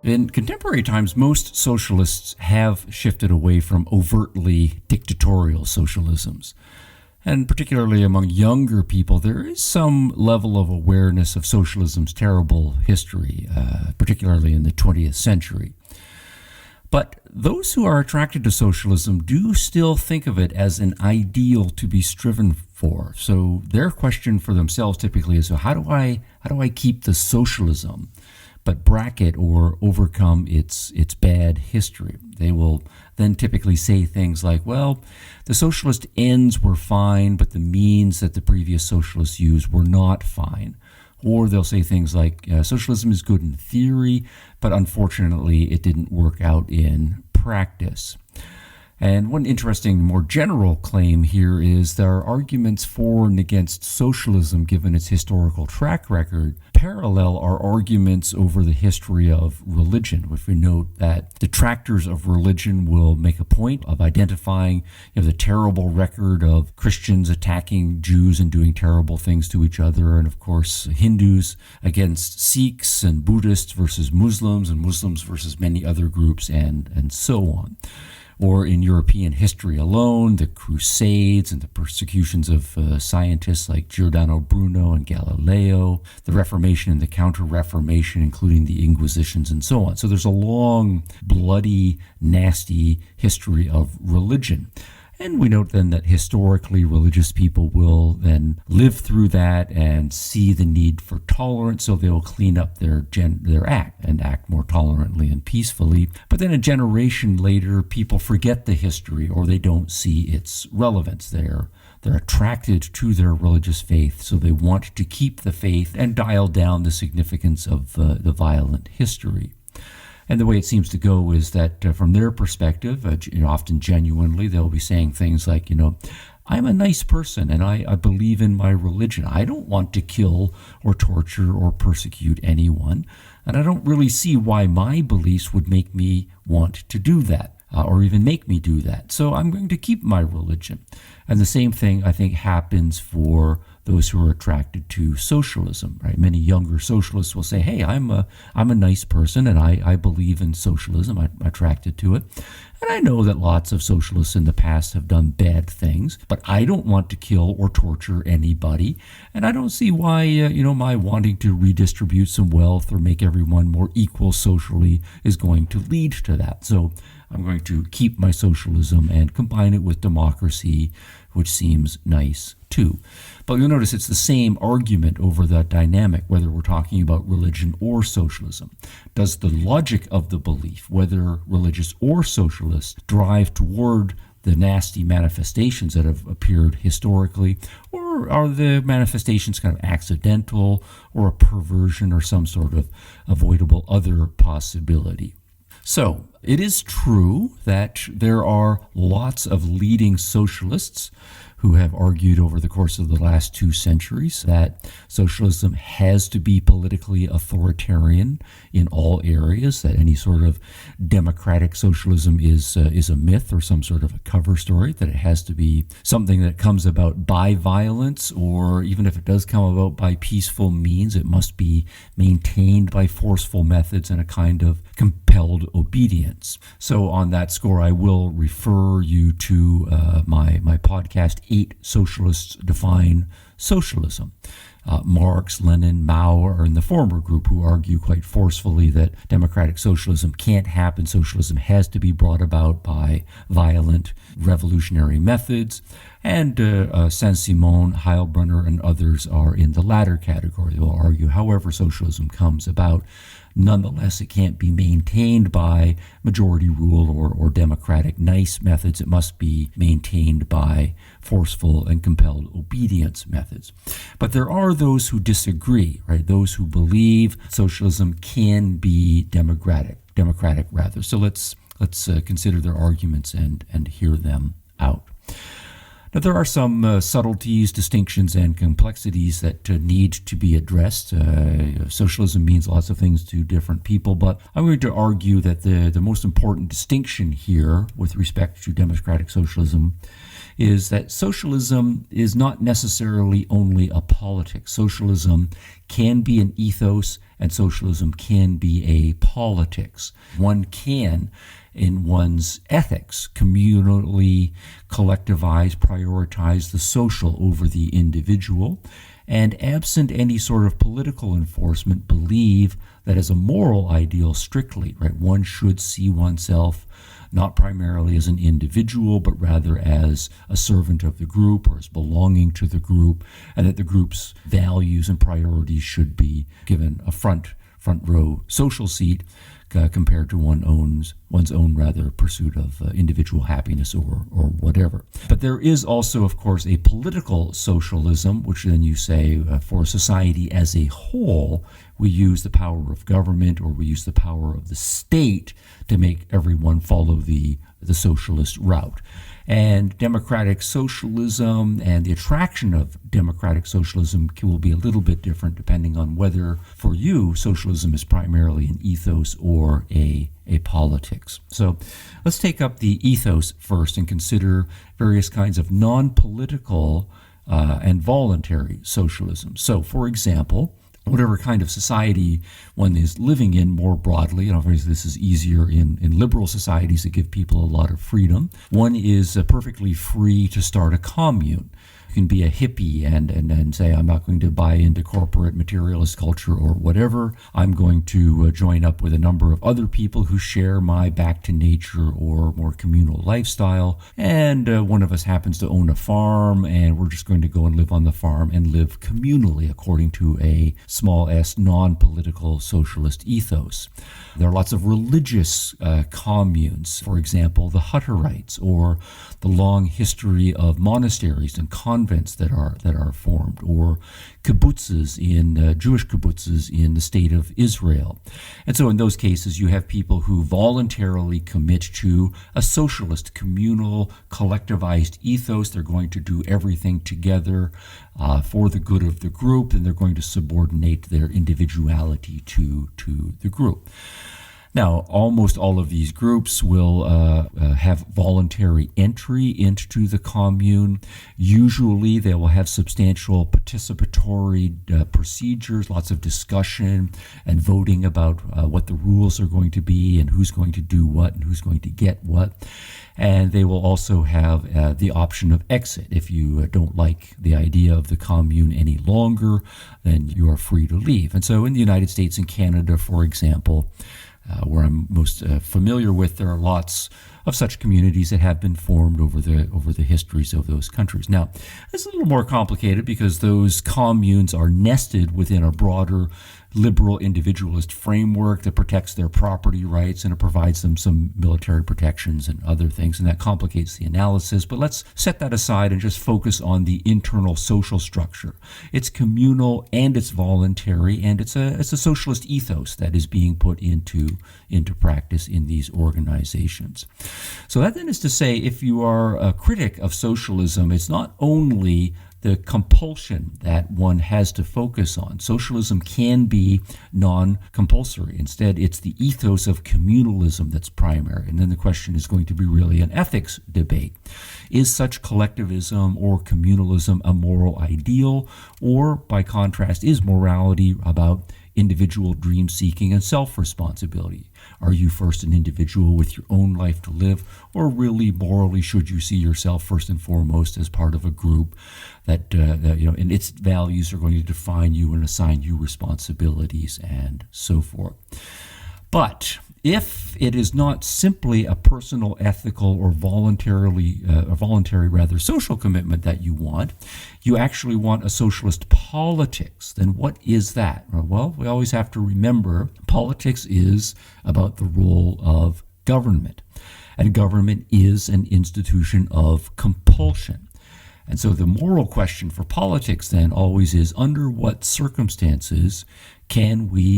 In contemporary times, most socialists have shifted away from overtly dictatorial socialisms. And particularly among younger people, there is some level of awareness of socialism's terrible history, particularly in the 20th century. But those who are attracted to socialism do still think of it as an ideal to be striven for. So their question for themselves typically is, so how do I keep the socialism, but bracket or overcome its bad history? They will then typically say things like, well, the socialist ends were fine, but the means that the previous socialists used were not fine. Or they'll say things like, socialism is good in theory, but unfortunately it didn't work out in practice. And one interesting, more general claim here is there are arguments for and against socialism given its historical track record parallel are arguments over the history of religion, which we note that detractors of religion will make a point of identifying the terrible record of Christians attacking Jews and doing terrible things to each other, and of course Hindus against Sikhs and Buddhists versus Muslims and Muslims versus many other groups and so on. Or in European history alone, the Crusades and the persecutions of scientists like Giordano Bruno and Galileo, the Reformation and the Counter-Reformation, including the Inquisitions and so on. So there's a long, bloody, nasty history of religion. And we note then that historically religious people will then live through that and see the need for tolerance, so they will clean up their act and act more tolerantly and peacefully. But then a generation later, people forget the history or they don't see its relevance. They're attracted to their religious faith, so they want to keep the faith and dial down the significance of the violent history. And the way it seems to go is that from their perspective, often genuinely, they'll be saying things like, I'm a nice person and I believe in my religion. I don't want to kill or torture or persecute anyone. And I don't really see why my beliefs would make me want to do that or even make me do that. So I'm going to keep my religion. And the same thing, I think, happens for those who are attracted to socialism, right? Many younger socialists will say, hey, I'm a nice person and I believe in socialism. I'm attracted to it. And I know that lots of socialists in the past have done bad things, but I don't want to kill or torture anybody. And I don't see why, my wanting to redistribute some wealth or make everyone more equal socially is going to lead to that. So I'm going to keep my socialism and combine it with democracy, which seems nice too. But you'll notice it's the same argument over that dynamic, whether we're talking about religion or socialism. Does the logic of the belief, whether religious or socialist, drive toward the nasty manifestations that have appeared historically, or are the manifestations kind of accidental or a perversion or some sort of avoidable other possibility? So it is true that there are lots of leading socialists who have argued over the course of the last 2 centuries that socialism has to be politically authoritarian in all areas, that any sort of democratic socialism is a myth or some sort of a cover story, that it has to be something that comes about by violence, or even if it does come about by peaceful means, it must be maintained by forceful methods and a kind of compelled obedience. So on that score, I will refer you to my podcast, 8 Socialists Define Socialism. Marx, Lenin, Mao are in the former group, who argue quite forcefully that democratic socialism can't happen. Socialism has to be brought about by violent revolutionary methods. And Saint-Simon, Heilbronner, and others are in the latter category. They will argue, however socialism comes about, nonetheless, it can't be maintained by majority rule or democratic nice methods. It must be maintained by forceful and compelled obedience methods. But there are those who disagree, right? Those who believe socialism can be democratic rather. So let's consider their arguments and hear them out. Now, there are some subtleties, distinctions, and complexities that need to be addressed. Socialism means lots of things to different people, but I'm going to argue that the most important distinction here with respect to democratic socialism is that socialism is not necessarily only a politics. Socialism can be an ethos, and socialism can be a politics. One can, in one's ethics, communally collectivize, prioritize the social over the individual, and absent any sort of political enforcement, believe that as a moral ideal strictly, right, one should see oneself not primarily as an individual, but rather as a servant of the group or as belonging to the group, and that the group's values and priorities should be given a front row social seat compared to one's own rather pursuit of individual happiness or whatever. But there is also, of course, a political socialism, which then you say for society as a whole, we use the power of government or we use the power of the state to make everyone follow the socialist route. And democratic socialism and the attraction of democratic socialism will be a little bit different depending on whether, for you, socialism is primarily an ethos or a politics. So let's take up the ethos first and consider various kinds of non-political and voluntary socialism. So, for example, whatever kind of society one is living in more broadly, and obviously this is easier in liberal societies that give people a lot of freedom, one is perfectly free to start a commune. You can be a hippie and say, I'm not going to buy into corporate materialist culture or whatever. I'm going to join up with a number of other people who share my back to nature or more communal lifestyle. And one of us happens to own a farm, and we're just going to go and live on the farm and live communally according to a small s non-political socialist ethos. There are lots of religious communes, for example, the Hutterites, or the long history of monasteries and convents that are formed, or kibbutzes Jewish kibbutzes in the state of Israel. And so in those cases, you have people who voluntarily commit to a socialist, communal, collectivized ethos. They're going to do everything together for the good of the group, and they're going to subordinate their individuality to the group. Now, almost all of these groups will have voluntary entry into the commune. Usually, they will have substantial participatory procedures, lots of discussion and voting about what the rules are going to be and who's going to do what and who's going to get what. And they will also have the option of exit. If you don't like the idea of the commune any longer, then you are free to leave. And so in the United States and Canada, for example, where I'm most familiar with, there are lots of such communities that have been formed over the histories of those countries. Now, it's a little more complicated because those communes are nested within a broader liberal individualist framework that protects their property rights, and it provides them some military protections and other things, and that complicates the analysis. But let's set that aside and just focus on the internal social structure. It's communal and it's voluntary, and it's a socialist ethos that is being put into practice in these organizations. So that then is to say, if you are a critic of socialism, it's not only the compulsion that one has to focus on. Socialism can be non-compulsory. Instead, it's the ethos of communalism that's primary. And then the question is going to be really an ethics debate. Is such collectivism or communalism a moral ideal? Or, by contrast, is morality about individual dream-seeking and self-responsibility? Are you first an individual with your own life to live, or really morally should you see yourself first and foremost as part of a group that and its values are going to define you and assign you responsibilities and so forth? But if it is not simply a personal, ethical, or voluntary social commitment that you want, you actually want a socialist politics, then what is that? Well, we always have to remember politics is about the role of government, and government is an institution of compulsion. And so the moral question for politics then always is, under what circumstances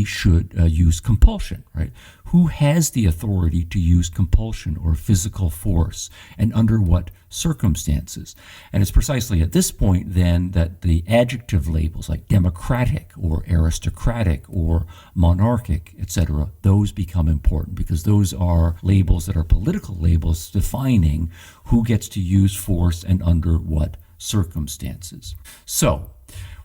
should use compulsion, right? Who has the authority to use compulsion or physical force, and under what circumstances? And it's precisely at this point then that the adjective labels like democratic or aristocratic or monarchic, etc., those become important, because those are labels that are political labels defining who gets to use force and under what circumstances. So,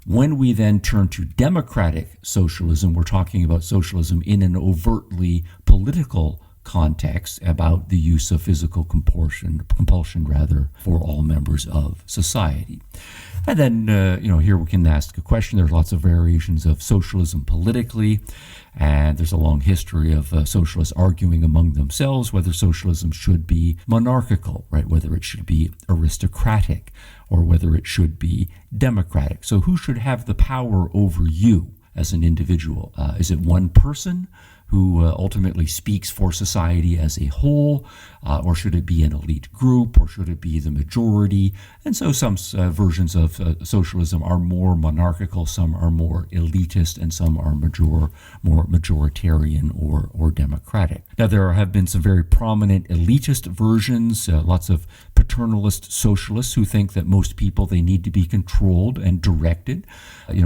when we then turn to democratic socialism, we're talking about socialism in an overtly political context about the use of physical compulsion for all members of society. And then, here we can ask a question. There's lots of variations of socialism politically, and there's a long history of socialists arguing among themselves whether socialism should be monarchical, right? Whether it should be aristocratic, or whether it should be democratic. So who should have the power over you as an individual? Is it one person who ultimately speaks for society as a whole, or should it be an elite group, or should it be the majority? And so some versions of socialism are more monarchical, some are more elitist, and some are more majoritarian or democratic. Now, there have been some very prominent elitist versions, lots of paternalist socialists who think that most people, they need to be controlled and directed,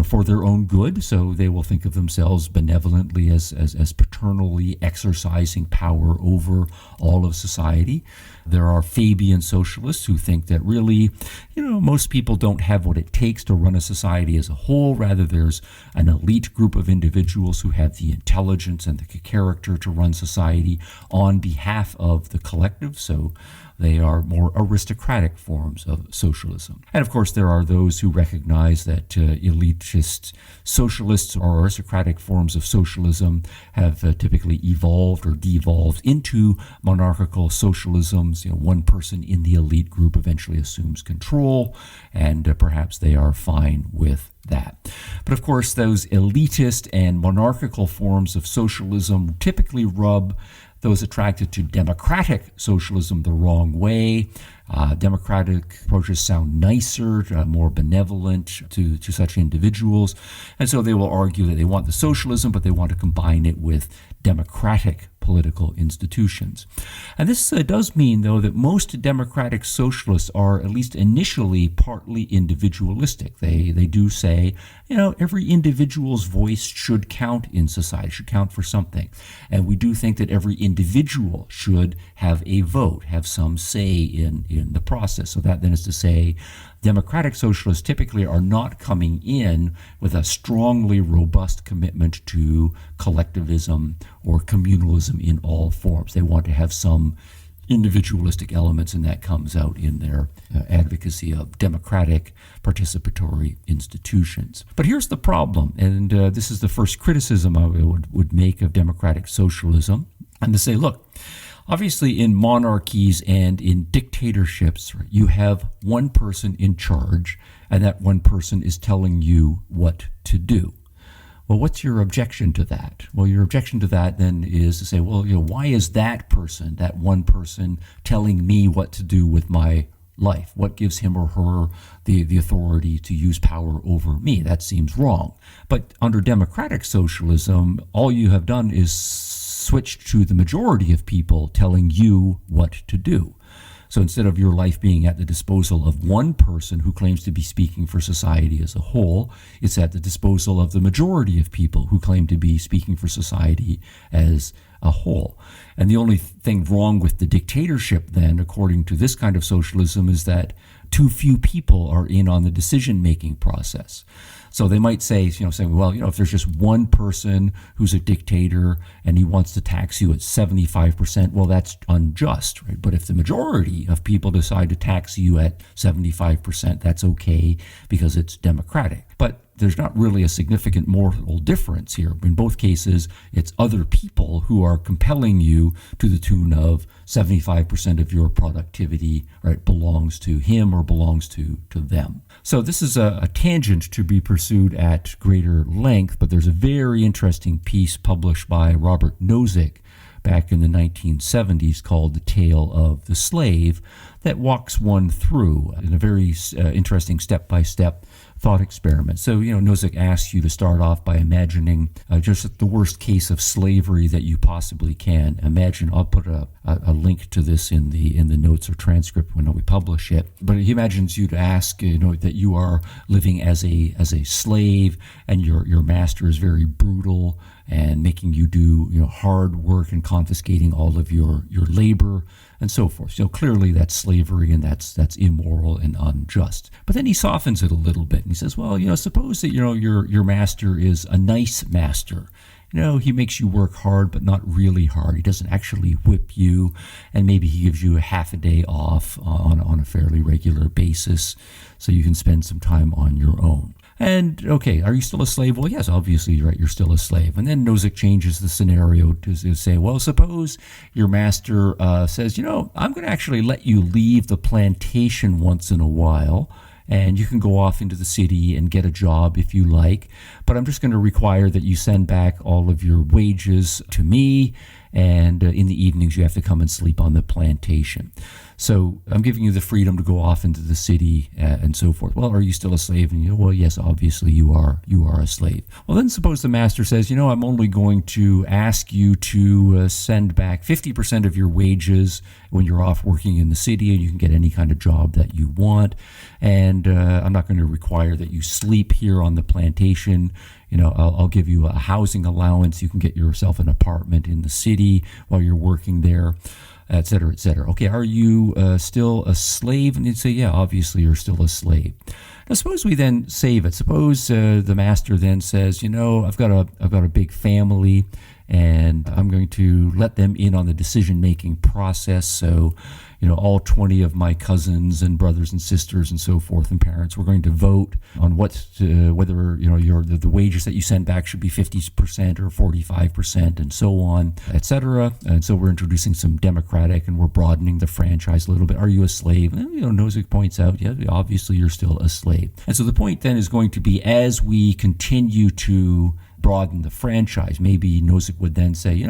for their own good. So they will think of themselves benevolently as paternally exercising power over all of society. There are Fabian socialists who think that really, most people don't have what it takes to run a society as a whole. Rather, there's an elite group of individuals who have the intelligence and the character to run society on behalf of the collective. So they are more aristocratic forms of socialism. And of course, there are those who recognize that elitist socialists or aristocratic forms of socialism have typically evolved or devolved into monarchical socialisms. One person in the elite group eventually assumes control, and perhaps they are fine with that. But of course, those elitist and monarchical forms of socialism typically rub those attracted to democratic socialism the wrong way. Democratic approaches sound nicer, more benevolent to such individuals. And so they will argue that they want the socialism, but they want to combine it with democratic political institutions. And this does mean, though, that most democratic socialists are, at least initially, partly individualistic. They do say, every individual's voice should count in society, should count for something. And we do think that every individual should have a vote, have some say in the process. So that then is to say, democratic socialists typically are not coming in with a strongly robust commitment to collectivism or communalism in all forms. They want to have some individualistic elements, and that comes out in their advocacy of democratic participatory institutions. But here's the problem, and this is the first criticism I would make of democratic socialism, and to say, look, obviously in monarchies and in dictatorships, you have one person in charge, and that one person is telling you what to do. Well, what's your objection to that? Well, your objection to that then is to say, well, why is that person, that one person, telling me what to do with my life? What gives him or her the authority to use power over me? That seems wrong. But under democratic socialism, all you have done is switched to the majority of people telling you what to do. So instead of your life being at the disposal of one person who claims to be speaking for society as a whole, it's at the disposal of the majority of people who claim to be speaking for society as a whole. And the only thing wrong with the dictatorship then, according to this kind of socialism, is that too few people are in on the decision-making process. So they might say, if there's just one person who's a dictator and he wants to tax you at 75%, well, that's unjust, right? But if the majority of people decide to tax you at 75%, that's okay because it's democratic. But there's not really a significant moral difference here. In both cases, it's other people who are compelling you to the tune of 75% of your productivity, right, belongs to him or belongs to them. So this is a tangent to be pursued at greater length, but there's a very interesting piece published by Robert Nozick back in the 1970s called The Tale of the Slave that walks one through in a very interesting step-by-step thought experiment. So, Nozick asks you to start off by imagining just the worst case of slavery that you possibly can imagine. I'll put a link to this in the notes or transcript when we publish it. But he imagines you to ask, that you are living as a slave, and your master is very brutal and making you do hard work and confiscating all of your labor and so forth. Clearly that's slavery, and that's immoral and unjust. But then he softens it a little bit and he says, well, suppose that your master is a nice master. He makes you work hard, but not really hard. He doesn't actually whip you, and maybe he gives you a half a day off on a fairly regular basis so you can spend some time on your own. And, okay, are you still a slave? Well, yes, obviously, right, you're still a slave. And then Nozick changes the scenario to say, well, suppose your master says, I'm going to actually let you leave the plantation once in a while, and you can go off into the city and get a job if you like, but I'm just going to require that you send back all of your wages to me, and in the evenings you have to come and sleep on the plantation. So I'm giving you the freedom to go off into the city and so forth. Well, are you still a slave? And well, yes, obviously you are a slave. Well, then suppose the master says, I'm only going to ask you to send back 50% of your wages when you're off working in the city, and you can get any kind of job that you want. And I'm not going to require that you sleep here on the plantation. I'll give you a housing allowance. You can get yourself an apartment in the city while you're working there, et cetera, et cetera. Okay, are you still a slave? And you'd say, yeah, obviously you're still a slave. Now, suppose we then save it. Suppose the master then says, I've got a big family, and I'm going to let them in on the decision-making process. So, all 20 of my cousins and brothers and sisters and so forth and parents, we're going to vote on whether the wages that you send back should be 50% or 45% and so on, etc. And so we're introducing some democratic, and we're broadening the franchise a little bit. Are you a slave? And, Nozick points out, yeah, obviously you're still a slave. And so the point then is going to be, as we continue to broaden the franchise, maybe Nozick would then say,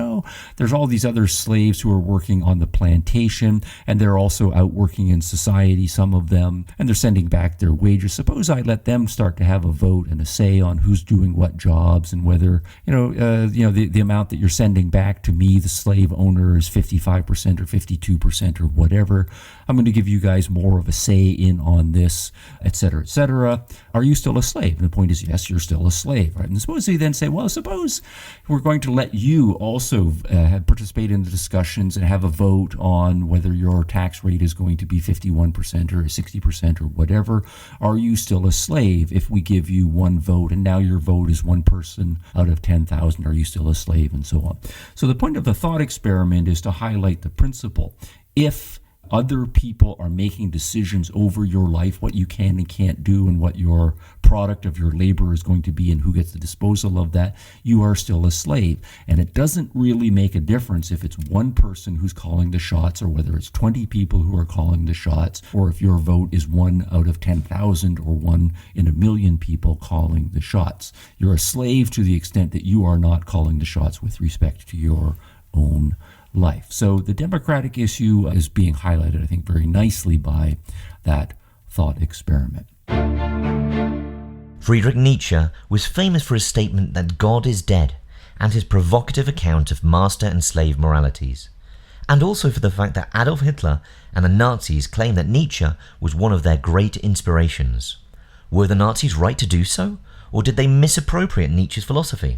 there's all these other slaves who are working on the plantation, and they're also out working in society, some of them, and they're sending back their wages. Suppose I let them start to have a vote and a say on who's doing what jobs, and whether, the amount that you're sending back to me, the slave owner, is 55% or 52% or whatever. I'm going to give you guys more of a say in on this, et cetera, et cetera. Are you still a slave? And the point is, yes, you're still a slave, right? And suppose he then say, well, suppose we're going to let you also participate in the discussions and have a vote on whether your tax rate is going to be 51% or 60% or whatever. Are you still a slave if we give you one vote, and now your vote is one person out of 10,000? Are you still a slave? And so on. So the point of the thought experiment is to highlight the principle. If other people are making decisions over your life, what you can and can't do, and what your product of your labor is going to be, and who gets the disposal of that, you are still a slave. And it doesn't really make a difference if it's one person who's calling the shots, or whether it's 20 people who are calling the shots, or if your vote is 1 out of 10,000 or 1 in a million people calling the shots. You're a slave to the extent that you are not calling the shots with respect to your own life. So the democratic issue is being highlighted, I think, very nicely by that thought experiment. Friedrich Nietzsche was famous for his statement that God is dead, and his provocative account of master and slave moralities, and also for the fact that Adolf Hitler and the Nazis claim that Nietzsche was one of their great inspirations. Were the Nazis right to do so, or did they misappropriate Nietzsche's philosophy?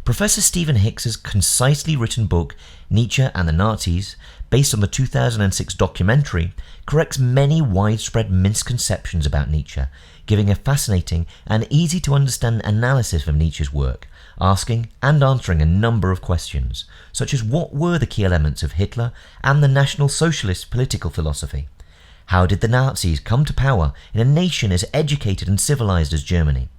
Professor Stephen Hicks' concisely written book, Nietzsche and the Nazis, based on the 2006 documentary, corrects many widespread misconceptions about Nietzsche, giving a fascinating and easy-to-understand analysis of Nietzsche's work, asking and answering a number of questions, such as what were the key elements of Hitler and the National Socialist political philosophy? How did the Nazis come to power in a nation as educated and civilized as Germany?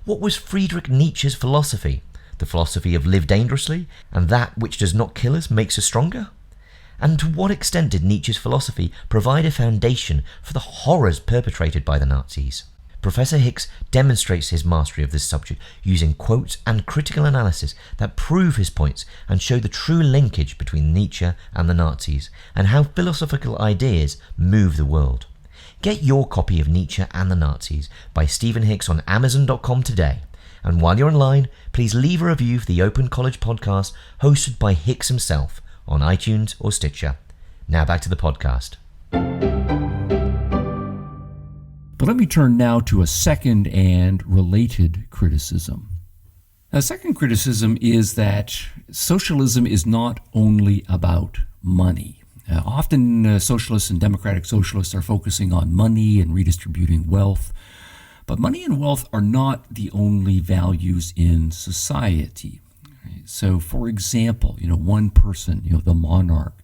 What was Friedrich Nietzsche's philosophy? The philosophy of live dangerously, and that which does not kill us makes us stronger? And to what extent did Nietzsche's philosophy provide a foundation for the horrors perpetrated by the Nazis? Professor Hicks demonstrates his mastery of this subject using quotes and critical analysis that prove his points and show the true linkage between Nietzsche and the Nazis, and how philosophical ideas move the world. Get your copy of Nietzsche and the Nazis by Stephen Hicks on Amazon.com today. And while you're online, please leave a review for the Open College podcast hosted by Hicks himself on iTunes or Stitcher. Now back to the podcast. But let me turn now to a second and related criticism. A second criticism is that socialism is not only about money. Often socialists and democratic socialists are focusing on money and redistributing wealth, but money and wealth are not the only values in society. So, for example, one person, the monarch,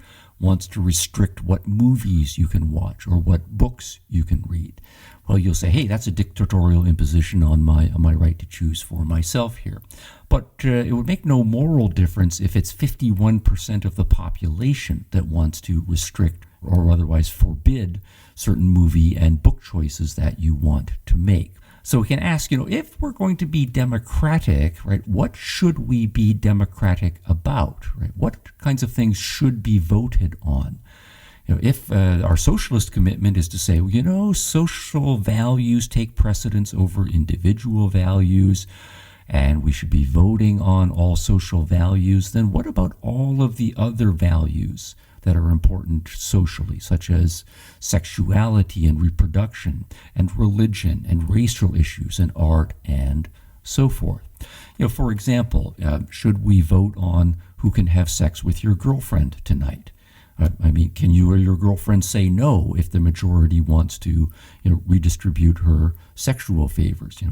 wants to restrict what movies you can watch or what books you can read. Well, you'll say, hey, that's a dictatorial imposition on my right to choose for myself here. But it would make no moral difference if it's 51% of the population that wants to restrict or otherwise forbid certain movie and book choices that you want to make. So we can ask, if we're going to be democratic, right, what should we be democratic about, right? What kinds of things should be voted on? If our socialist commitment is to say, social values take precedence over individual values, and we should be voting on all social values, then what about all of the other values that are important socially, such as sexuality and reproduction and religion and racial issues and art and so forth? For example, should we vote on who can have sex with your girlfriend tonight? Can you or your girlfriend say no if the majority wants to, redistribute her sexual favors?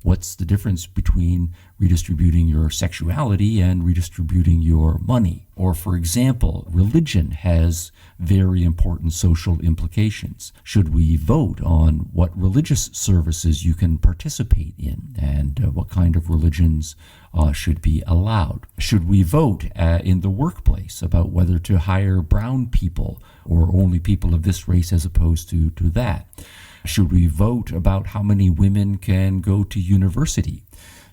What's the difference between redistributing your sexuality and redistributing your money? Or, for example, religion has very important social implications. Should we vote on what religious services you can participate in and what kind of religions should be allowed? Should we vote in the workplace about whether to hire brown people or only people of this race as opposed to that? Should we vote about how many women can go to university?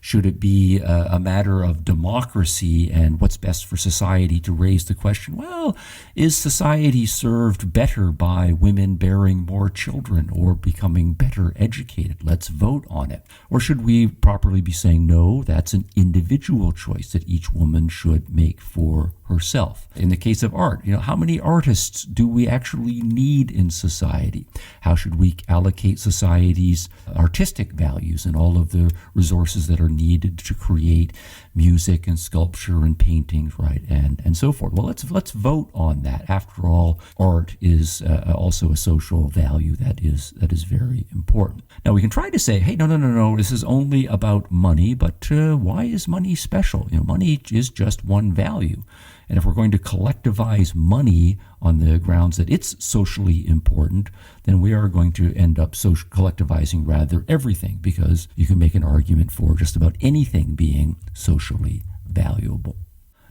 Should it be a matter of democracy and what's best for society to raise the question, well, is society served better by women bearing more children or becoming better educated? Let's vote on it. Or should we properly be saying, no, that's an individual choice that each woman should make for herself? In the case of art, how many artists do we actually need in society? How should we allocate society's artistic values and all of the resources that are needed to create music and sculpture and paintings, right, and so forth? Well, let's vote on that. After all, art is also a social value that is very important. Now, we can try to say, hey, no, this is only about money, but why is money special? Money is just one value. And if we're going to collectivize money on the grounds that it's socially important, then we are going to end up collectivizing rather everything, because you can make an argument for just about anything being socially valuable.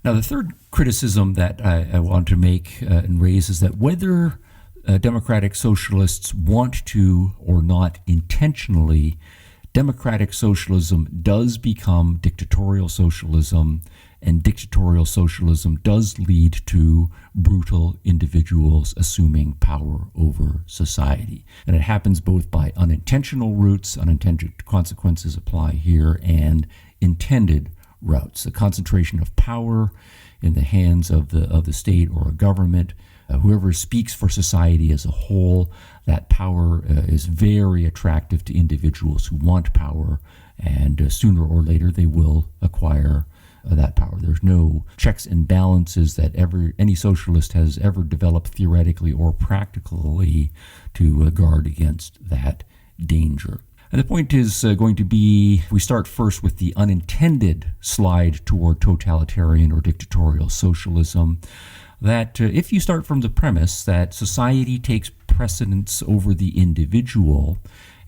Now, the third criticism that I want to make and raise is that whether democratic socialists want to or not intentionally, democratic socialism does become dictatorial socialism, and dictatorial socialism does lead to brutal individuals assuming power over society. And it happens both by unintentional routes, unintended consequences apply here, and intended routes. The concentration of power in the hands of the state or a government. Whoever speaks for society as a whole, that power is very attractive to individuals who want power, and sooner or later they will acquire that power. There's no checks and balances that any socialist has ever developed theoretically or practically to guard against that danger. And the point is going to be, we start first with the unintended slide toward totalitarian or dictatorial socialism, that if you start from the premise that society takes precedence over the individual,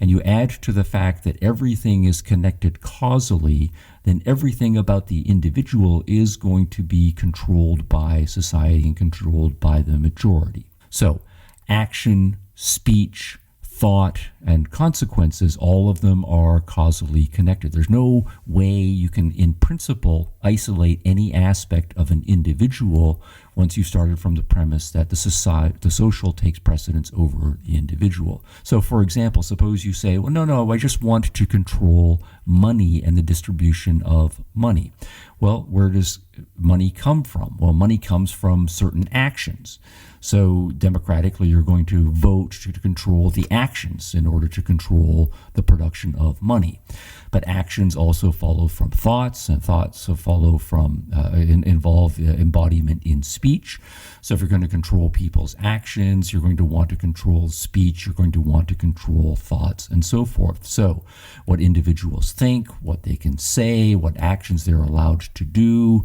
and you add to the fact that everything is connected causally, then everything about the individual is going to be controlled by society and controlled by the majority. So action, speech, thought, and consequences, all of them are causally connected. There's no way you can, in principle, isolate any aspect of an individual once you started from the premise that the social takes precedence over the individual. So, for example, suppose you say, well, no, I just want to control money and the distribution of money. Well, where does money come from? Well, money comes from certain actions. So democratically, you're going to vote to control the actions in order to control the production of money. But actions also follow from thoughts, and thoughts follow from involve embodiment in speech. So if you're going to control people's actions, you're going to want to control speech, you're going to want to control thoughts, and so forth. So what individuals think, what they can say, what actions they're allowed to do,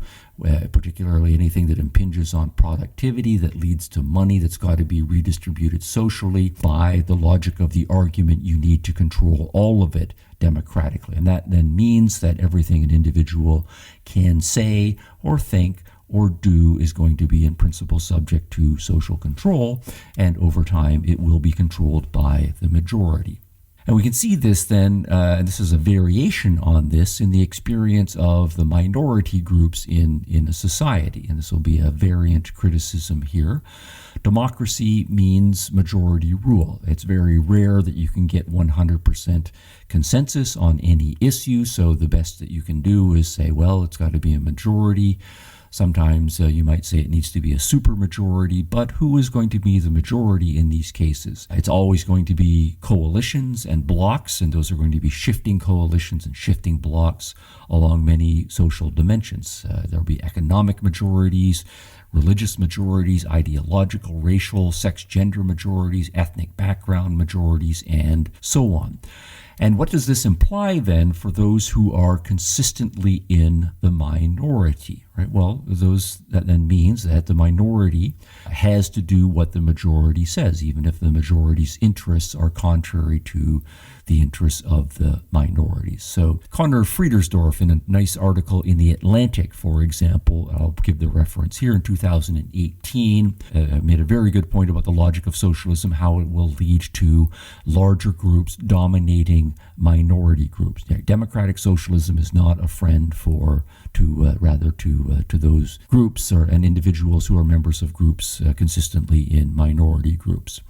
particularly anything that impinges on productivity, that leads to money that's got to be redistributed socially. By the logic of the argument, you need to control all of it democratically. And that then means that everything an individual can say or think or do is going to be in principle subject to social control, and over time it will be controlled by the majority. And we can see this then, and this is a variation on this, in the experience of the minority groups in a society. And this will be a variant criticism here. Democracy means majority rule. It's very rare that you can get 100% consensus on any issue. So the best that you can do is say, well, it's got to be a majority. Sometimes you might say it needs to be a supermajority, but who is going to be the majority in these cases? It's always going to be coalitions and blocs, and those are going to be shifting coalitions and shifting blocs along many social dimensions. There will be economic majorities, religious majorities, ideological, racial, sex, gender majorities, ethnic background majorities, and so on. And what does this imply then for those who are consistently in the minority, right? Well, that then means that the minority has to do what the majority says, even if the majority's interests are contrary to the interests of the minorities. So Conor Friedersdorf, in a nice article in The Atlantic, for example, I'll give the reference here, in 2018, made a very good point about the logic of socialism, how it will lead to larger groups dominating minority groups. Democratic socialism is not a friend to those groups and individuals who are members of groups consistently in minority groups.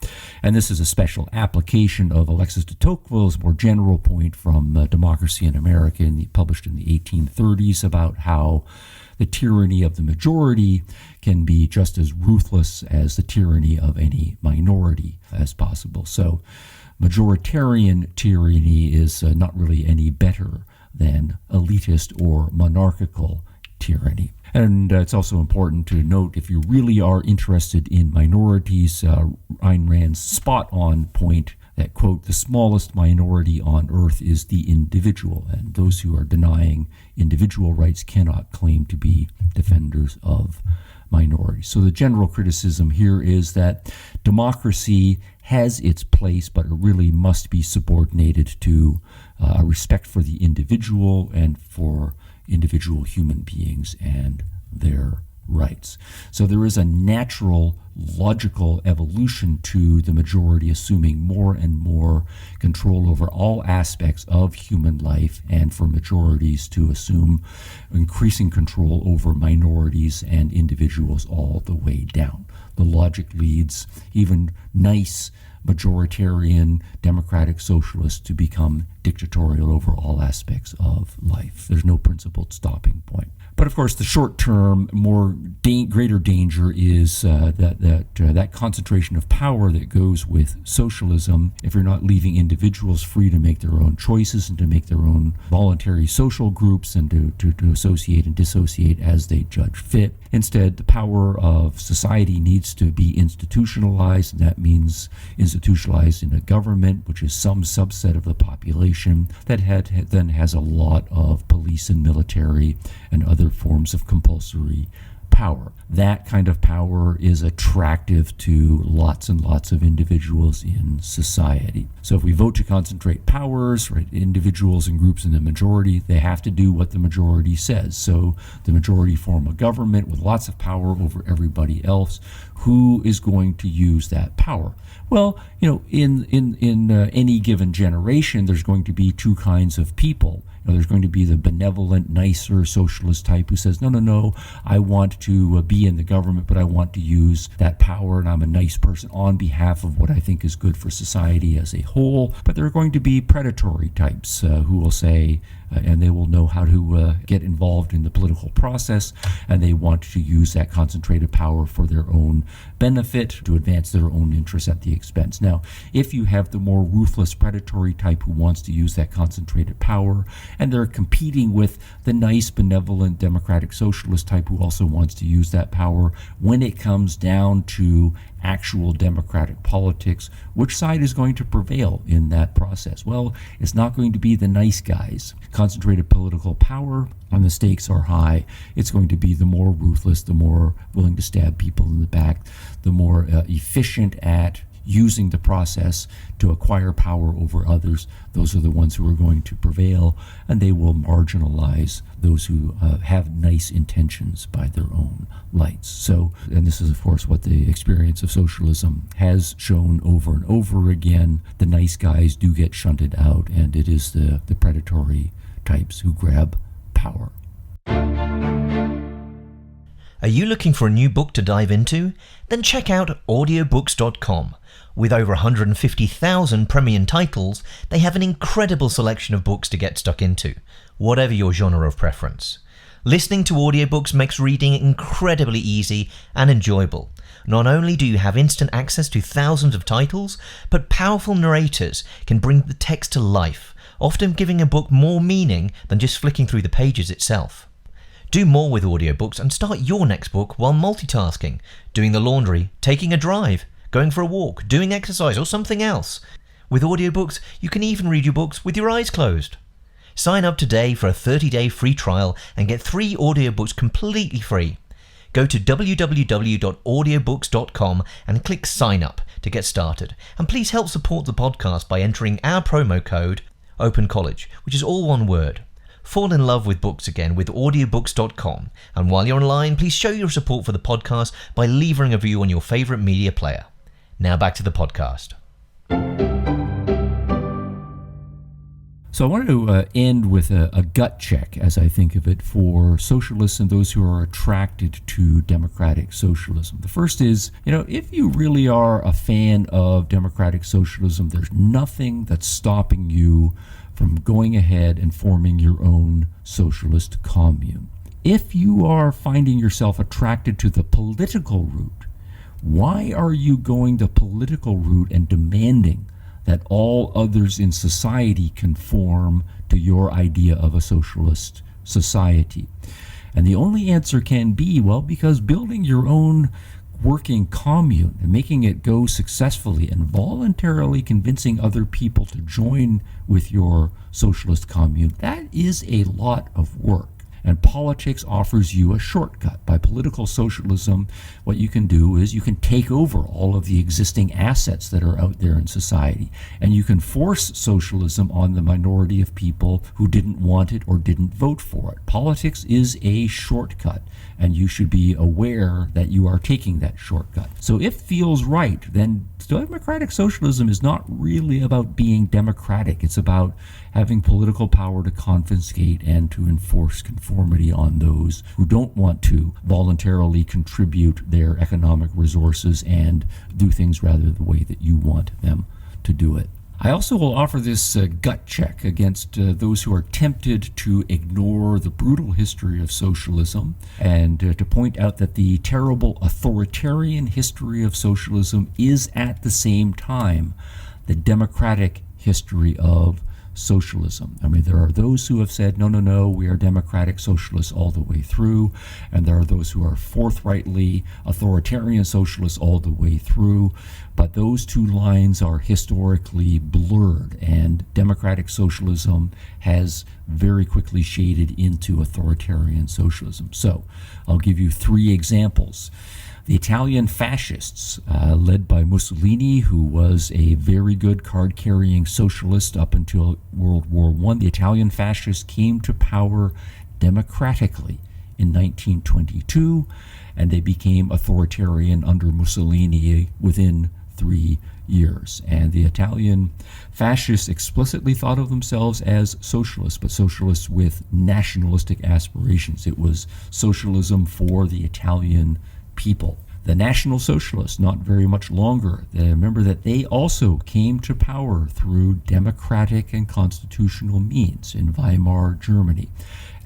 And this is a special application of Alexis de Tocqueville's more general point from Democracy in America, published in the 1830s, about how the tyranny of the majority can be just as ruthless as the tyranny of any minority as possible. So majoritarian tyranny is not really any better than elitist or monarchical tyranny. And it's also important to note, if you really are interested in minorities, Ayn Rand's spot-on point that, quote, the smallest minority on earth is the individual, and those who are denying individual rights cannot claim to be defenders of minorities. So the general criticism here is that democracy has its place, but it really must be subordinated to a respect for the individual and for individual human beings and their rights. So there is a natural, logical evolution to the majority assuming more and more control over all aspects of human life, and for majorities to assume increasing control over minorities and individuals all the way down. The logic leads even nice majoritarian democratic socialists to become dictatorial over all aspects of life. There's no principled stopping point. But of course, the short-term, greater danger is that concentration of power that goes with socialism. If you're not leaving individuals free to make their own choices and to make their own voluntary social groups and to associate and dissociate as they judge fit. Instead, the power of society needs to be institutionalized, and that means institutionalized in a government, which is some subset of the population that then has a lot of police and military and other forms of compulsory power. That kind of power is attractive to lots and lots of individuals in society. So if we vote to concentrate powers, right, individuals and groups in the majority, they have to do what the majority says. So the majority form a government with lots of power over everybody else. Who is going to use that power? Well, in any given generation, there's going to be two kinds of people. There's going to be the benevolent, nicer socialist type who says, no, I want to be in the government, but I want to use that power, and I'm a nice person on behalf of what I think is good for society as a whole. But there are going to be predatory types who will say, and they will know how to get involved in the political process, and they want to use that concentrated power for their own benefit, to advance their own interests at the expense. Now, if you have the more ruthless predatory type who wants to use that concentrated power, and they're competing with the nice, benevolent, democratic socialist type who also wants to use that power, when it comes down to actual democratic politics, which side is going to prevail in that process? Well, it's not going to be the nice guys. Concentrated political power, and the stakes are high. It's going to be the more ruthless, the more willing to stab people in the back, the more efficient at using the process to acquire power over others. Those are the ones who are going to prevail, and they will marginalize those who have nice intentions by their own lights. So, and this is of course what the experience of socialism has shown over and over again. The nice guys do get shunted out, and it is the predatory types who grab power. Are you looking for a new book to dive into? Then check out audiobooks.com. With over 150,000 premium titles, they have an incredible selection of books to get stuck into, whatever your genre of preference. Listening to audiobooks makes reading incredibly easy and enjoyable. Not only do you have instant access to thousands of titles, but powerful narrators can bring the text to life, often giving a book more meaning than just flicking through the pages itself. Do more with audiobooks and start your next book while multitasking, doing the laundry, taking a drive, going for a walk, doing exercise, or something else. With audiobooks, you can even read your books with your eyes closed. Sign up today for a 30-day free trial and get 3 audiobooks completely free. Go to www.audiobooks.com and click sign up to get started. And please help support the podcast by entering our promo code OpenCollege, which is all one word. Fall in love with books again with audiobooks.com. And while you're online, please show your support for the podcast by leaving a review on your favorite media player. Now back to the podcast. So I wanted to end with a gut check, as I think of it, for socialists and those who are attracted to democratic socialism. The first is, if you really are a fan of democratic socialism, there's nothing that's stopping you from going ahead and forming your own socialist commune. If you are finding yourself attracted to the political route, why are you going the political route and demanding that all others in society conform to your idea of a socialist society? And the only answer can be, well, because building your own working commune and making it go successfully and voluntarily convincing other people to join with your socialist commune, that is a lot of work. And politics offers you a shortcut. By political socialism, what you can do is you can take over all of the existing assets that are out there in society, and you can force socialism on the minority of people who didn't want it or didn't vote for it. Politics is a shortcut, and you should be aware that you are taking that shortcut. So if it feels right, then democratic socialism is not really about being democratic. It's about having political power to confiscate and to enforce conformity on those who don't want to voluntarily contribute their economic resources and do things rather the way that you want them to do it. I also will offer this gut check against those who are tempted to ignore the brutal history of socialism and to point out that the terrible authoritarian history of socialism is at the same time the democratic history of socialism. I mean, there are those who have said, no, we are democratic socialists all the way through, and there are those who are forthrightly authoritarian socialists all the way through, but those two lines are historically blurred, and democratic socialism has very quickly shaded into authoritarian socialism. So I'll give you 3 examples. The Italian fascists, led by Mussolini, who was a very good card-carrying socialist up until World War I, the Italian fascists came to power democratically in 1922, and they became authoritarian under Mussolini within 3 years. And the Italian fascists explicitly thought of themselves as socialists, but socialists with nationalistic aspirations. It was socialism for the Italian people. The National Socialists, not very much longer. Remember that they also came to power through democratic and constitutional means in Weimar, Germany.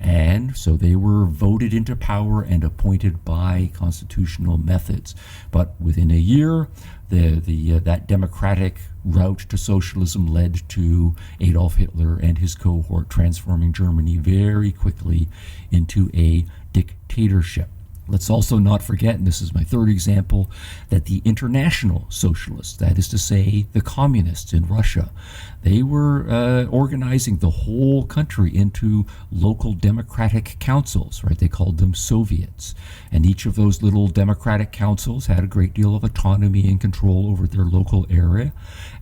And so they were voted into power and appointed by constitutional methods. But within a year, that democratic route to socialism led to Adolf Hitler and his cohort transforming Germany very quickly into a dictatorship. Let's also not forget, and this is my 3rd example, that the international socialists, that is to say the communists in Russia, they were organizing the whole country into local democratic councils, right? They called them Soviets. And each of those little democratic councils had a great deal of autonomy and control over their local area.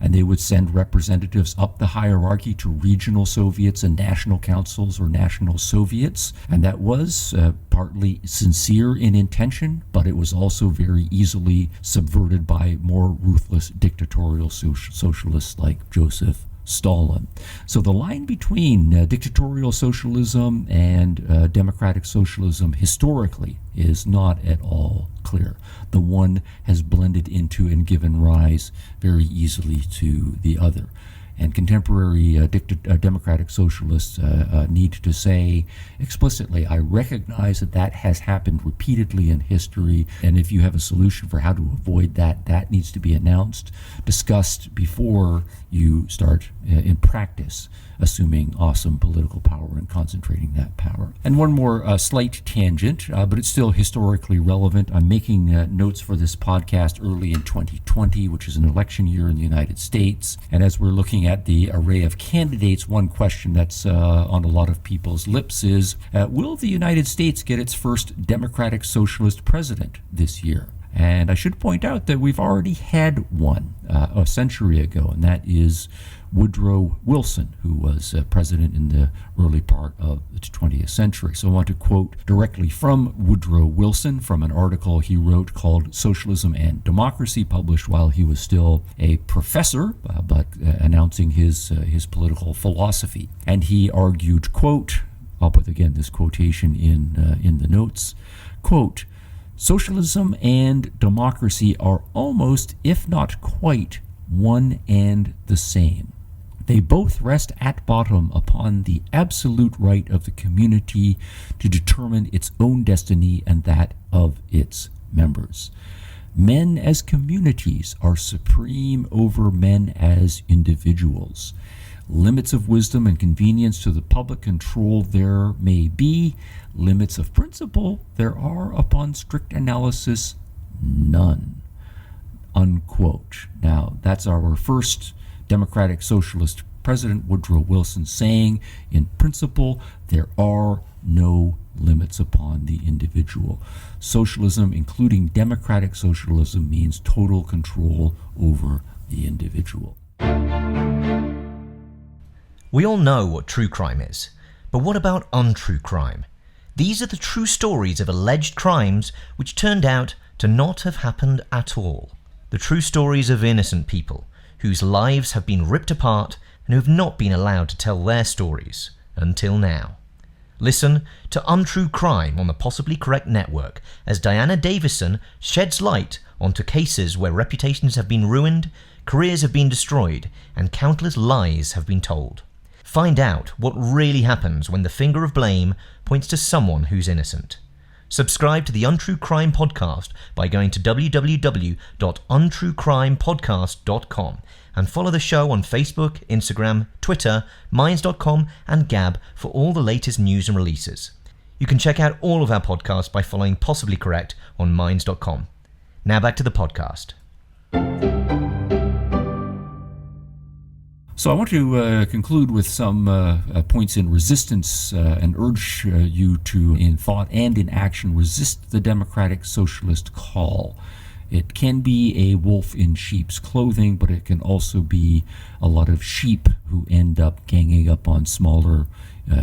And they would send representatives up the hierarchy to regional Soviets and national councils or national Soviets. And that was partly sincere in intention, but it was also very easily subverted by more ruthless dictatorial socialists like Joseph Stalin. So the line between dictatorial socialism and democratic socialism historically is not at all clear. The one has blended into and given rise very easily to the other. And contemporary democratic socialists need to say explicitly, I recognize that has happened repeatedly in history, and if you have a solution for how to avoid that, that needs to be announced, discussed before you start in practice assuming awesome political power and concentrating that power. And one more slight tangent, but it's still historically relevant. I'm making notes for this podcast early in 2020, which is an election year in the United States. And as we're looking at the array of candidates, one question that's on a lot of people's lips is, will the United States get its first democratic socialist president this year? And I should point out that we've already had one a century ago, and that is Woodrow Wilson, who was president in the early part of the 20th century. So I want to quote directly from Woodrow Wilson from an article he wrote called Socialism and Democracy, published while he was still a professor, but announcing his political philosophy. And he argued, quote, I'll put again this quotation in the notes, quote, socialism and democracy are almost, if not quite, one and the same. They both rest at bottom upon the absolute right of the community to determine its own destiny and that of its members. Men as communities are supreme over men as individuals. Limits of wisdom and convenience to the public control there may be. Limits of principle there are upon strict analysis none. Unquote. Now, that's our first democratic socialist president, Woodrow Wilson, saying, in principle, there are no limits upon the individual. Socialism, including democratic socialism, means total control over the individual. We all know what true crime is, but what about untrue crime? These are the true stories of alleged crimes which turned out to not have happened at all. The true stories of innocent people whose lives have been ripped apart and who have not been allowed to tell their stories until now. Listen to Untrue Crime on the Possibly Correct Network as Diana Davison sheds light onto cases where reputations have been ruined, careers have been destroyed, and countless lies have been told. Find out what really happens when the finger of blame points to someone who's innocent. Subscribe to the Untrue Crime podcast by going to www.untruecrimepodcast.com and follow the show on Facebook, Instagram, Twitter, Minds.com and Gab for all the latest news and releases. You can check out all of our podcasts by following Possibly Correct on Minds.com. Now back to the podcast. So I want to conclude with some points in resistance and urge you to, in thought and in action, resist the democratic socialist call. It can be a wolf in sheep's clothing, but it can also be a lot of sheep who end up ganging up on smaller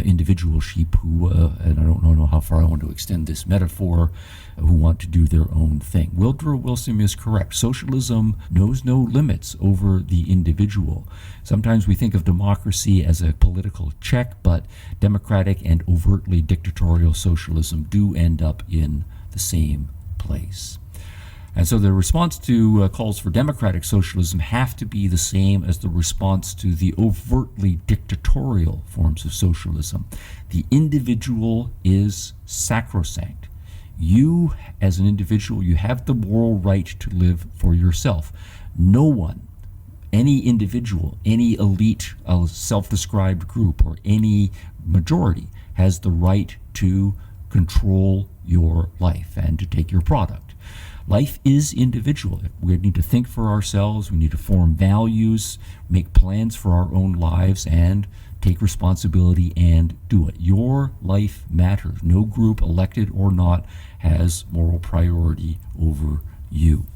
individual sheep who, and I don't know how far I want to extend this metaphor, who want to do their own thing. Woodrow Wilson is correct. Socialism knows no limits over the individual. Sometimes we think of democracy as a political check, but democratic and overtly dictatorial socialism do end up in the same place. And so the response to calls for democratic socialism have to be the same as the response to the overtly dictatorial forms of socialism. The individual is sacrosanct. You, as an individual, you have the moral right to live for yourself. No one, any individual, any elite, self-described group, or any majority has the right to control your life and to take your product. Life is individual. We need to think for ourselves. We need to form values, make plans for our own lives, and take responsibility and do it. Your life matters. No group, elected or not, has moral priority over you.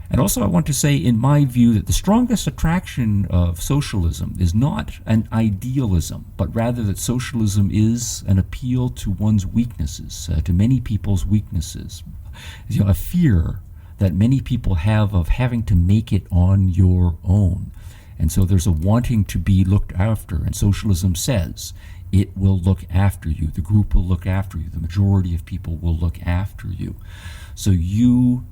And also I want to say, in my view, that the strongest attraction of socialism is not an idealism, but rather that socialism is an appeal to one's weaknesses, to many people's weaknesses. A fear that many people have of having to make it on your own. And so there's a wanting to be looked after, and socialism says it will look after you. The group will look after you. The majority of people will look after you. So you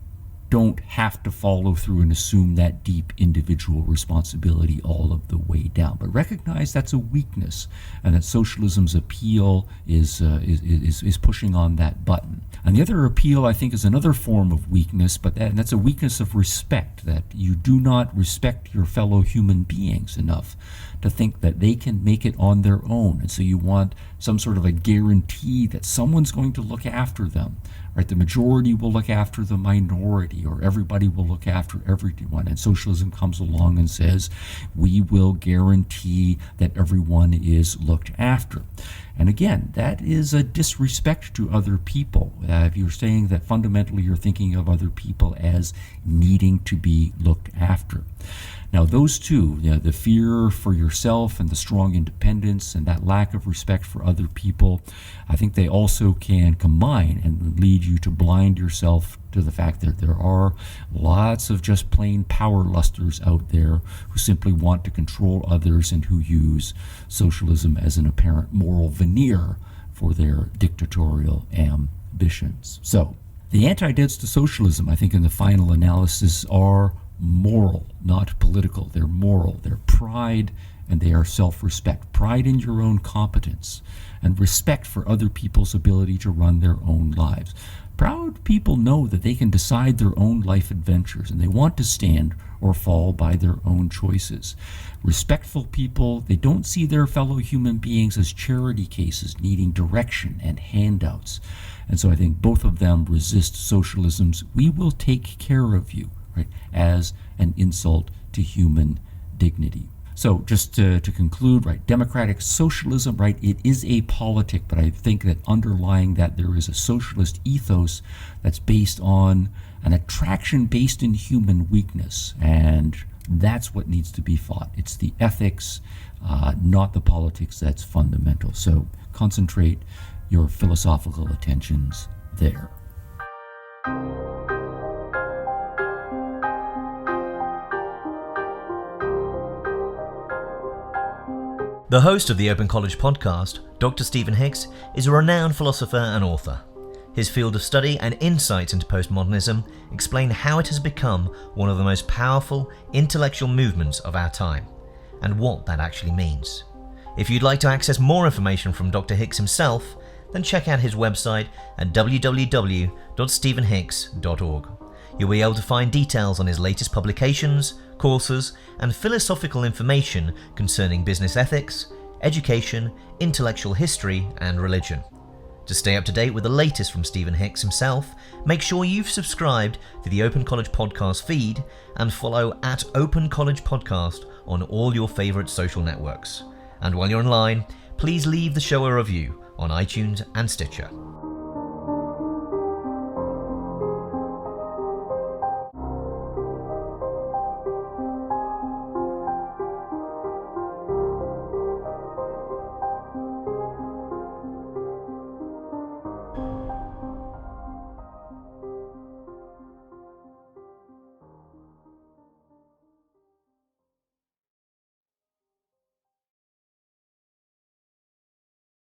don't have to follow through and assume that deep individual responsibility all of the way down, but recognize that's a weakness, and that socialism's appeal is pushing on that button. And the other appeal, I think, is another form of weakness, but that's a weakness of respect, that you do not respect your fellow human beings enough to think that they can make it on their own, and so you want some sort of a guarantee that someone's going to look after them. Right, the majority will look after the minority, or everybody will look after everyone. And socialism comes along and says, we will guarantee that everyone is looked after. And again, that is a disrespect to other people. If you're saying that fundamentally you're thinking of other people as needing to be looked after. Now, those two, the fear for yourself and the strong independence and that lack of respect for other people, I think they also can combine and lead you to blind yourself to the fact that there are lots of just plain power lusters out there who simply want to control others and who use socialism as an apparent moral veneer for their dictatorial ambitions. So, the antidotes to socialism, I think, in the final analysis are moral, not political. They're moral. They're pride and they are self-respect. Pride in your own competence and respect for other people's ability to run their own lives. Proud people know that they can decide their own life adventures and they want to stand or fall by their own choices. Respectful people, they don't see their fellow human beings as charity cases needing direction and handouts. And so I think both of them resist socialism's "we will take care of you," right, as an insult to human dignity. So just to conclude, right, democratic socialism, right, it is a politic, but I think that underlying that there is a socialist ethos that's based on an attraction based in human weakness, and that's what needs to be fought. It's the ethics, not the politics, that's fundamental. So concentrate your philosophical attentions there. The host of the Open College podcast, Dr. Stephen Hicks, is a renowned philosopher and author. His field of study and insights into postmodernism explain how it has become one of the most powerful intellectual movements of our time, and what that actually means. If you'd like to access more information from Dr. Hicks himself, then check out his website at www.stephenhicks.org. You'll be able to find details on his latest publications, courses, and philosophical information concerning business ethics, education, intellectual history, and religion. To stay up to date with the latest from Stephen Hicks himself, make sure you've subscribed to the Open College Podcast feed and follow at Open College Podcast on all your favourite social networks. And while you're online, please leave the show a review on iTunes and Stitcher.